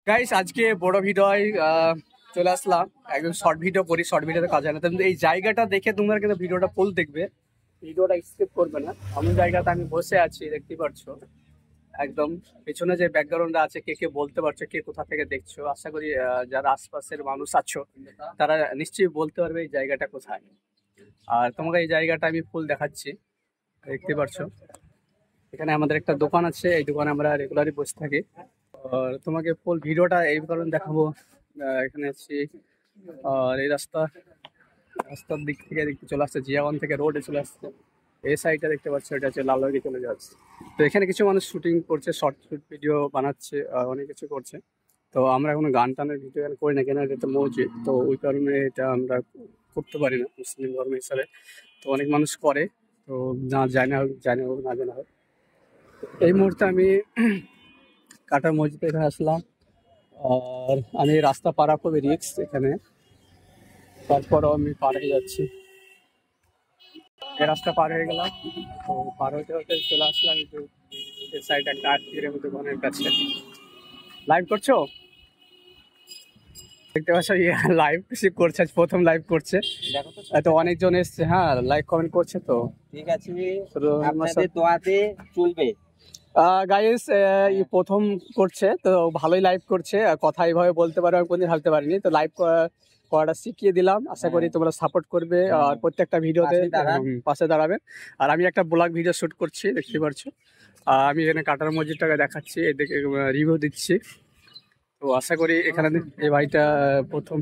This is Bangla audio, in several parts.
গাইস আজকে বড় ভিডিও চলে আসলাম। একদম শর্ট ভিডিও করি, শর্ট ভিডিওতে কাজ হয় না। কিন্তু এই জায়গাটা দেখে তোমরা কিন্তু ভিডিওটা ফুল দেখবে, ভিডিওটা স্কিপ করবে না। এমন জায়গাতে আমি বসে আছি, দেখতে পাচ্ছ। একদম পেছনে যে ব্যাকগ্রাউন্ডটা আছে, কে কে বলতে পারছো, কে কোথা থেকে দেখছো? আশা করি যারা আশপাশের মানুষ আছো তারা নিশ্চয়ই বলতে পারবে এই জায়গাটা কোথায়। আর তোমাকে এই জায়গাটা আমি ফুল দেখাচ্ছি, দেখতে পাচ্ছো। এখানে আমাদের একটা দোকান আছে, এই দোকানে আমরা রেগুলারই বসে থাকি। আর তোমাকে ফুল ভিডিওটা এই কারণে দেখাবো, এখানে আছি। আর এই রাস্তার দিক থেকে দেখতে চলে আসছে, জিয়াগঞ্জ থেকে রোডে চলে আসছে। এই সাইডটা দেখতে পাচ্ছ, এটা হচ্ছে লালবাগে চলে যাচ্ছে। তো এখানে কিছু মানুষ শুটিং করছে, শর্ট ভিডিও বানাচ্ছে, অনেক কিছু করছে। তো আমরা কোনো গান টানের ভিডিও করি না, কেন এটা তো মসজিদ, তো ওই কারণে এটা আমরা করতে পারি না মুসলিম ধর্ম হিসাবে। তো অনেক মানুষ করে, তো না জানা হোক না জানা হোক। এই মুহূর্তে আমি কাটা মসজিদে এখানে আসলাম। আর আমি রাস্তা পারা খুবই রিস্ক এখানে, তারপরও আমি পার হয়ে যাচ্ছি। এই রাস্তা পার হয়ে গেলাম, তো পার হতে হতে চলে আসলাম একটু সাইড একটা আত্মীয়ের মতো দোকানের কাছে। লাইভ করছো, দেখতে পাচ্ছ? লাইভ করছে, আজ প্রথম লাইভ করছে। দেখো তো তো অনেকজন এসছে, হ্যাঁ লাইক কমেন্ট করছে। তো ঠিক আছে, আপনাদের দোয়াতে চলবে। গাইস প্রথম করছে, তো ভালোই লাইভ করছে, কথা এইভাবে বলতে পারো আমি কোনদিন ভাবতে পারিনি। তো লাইভ করাটা শিখিয়ে দিলাম, আশা করি তোমরা সাপোর্ট করবে আর প্রত্যেকটা ভিডিওতে পাশে দাঁড়াবে। আর আমি একটা ব্লগ ভিডিও শুট করছি, দেখতে পাচ্ছ। আমি এখানে কাটার মসজিদটাকে দেখাচ্ছি, এদিকে রিভিউ দিচ্ছি। তো আশা করি এখানে এই ভাইটা প্রথম।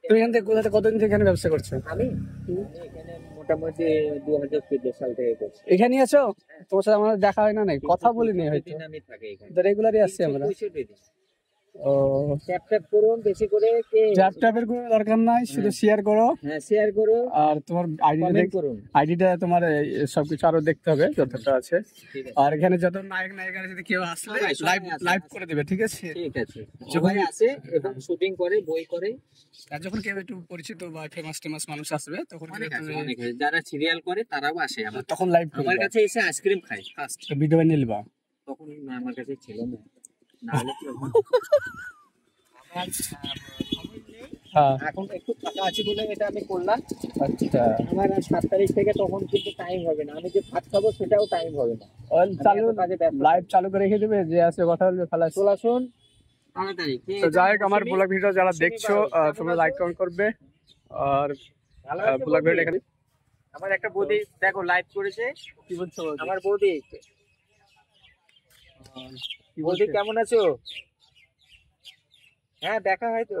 তুমি এখান থেকে কতদিন থেকে এখানে ব্যবসা করছো? আমি এখানে মোটামুটি 2014 সাল থেকে করছি। এখানেই আছো? তোমার সাথে আমার দেখা হয় না, নাই কথা বলিনি হয়তো। আমি থাকি এখানে, রেগুলারই আসছি আমরা। 65 দিন। ও, ট্যাপ করুন বেশি করে, ট্যাপের কোনো দরকার নাই, শুধু শেয়ার করো। হ্যাঁ শেয়ার করুন, আর তোমার কমেন্ট করুন। আইডিটা তোমার সবকিছু আরো দেখতে হবে যতটা আছে। আর এখানে যত নায়ক নায়িকারা যদি কেউ আসলে লাইভ করে দেবে, ঠিক আছে? ঠিক আছে, সবাই আসে এবং শুটিং করে, বই করে। আর যখন কেউ একটু পরিচিত বা ফেমাস মানুষ আসবে, তখন অনেক যারা সিরিয়াল করে তারাও আসে আমার তখন লাইভ আমার কাছে এসে আইসক্রিম খায় ফার্স্ট। ভিডিও বানিয়ে নিবা, তখন আমার কাছে ছিল না, নাহলে এখন একটু ফাঁকা আছে বলে এটা আমি করলাম। আচ্ছা, আমার 7 তারিখ থেকে তখন কিন্তু টাইম হবে না, আমি যে ভাত খাবো সেটাও টাইম হবে না। লাইভ চালু করে রেখে দেবে, যে আছে কথা বলবে, খালাস। চলে আসুন তাড়াতাড়ি। তো যাই হোক, আমার ব্লগ ভিডিও যারা দেখছো তোমরা লাইক কমেন্ট করবে। আর ব্লগ ভিডিও এখানে আমার একটা বৌদি দেখো লাইভ করেছে। কি বলছো? আমার বৌদি, বৌদি কেমন আছো? হ্যাঁ দেখা হয় তো।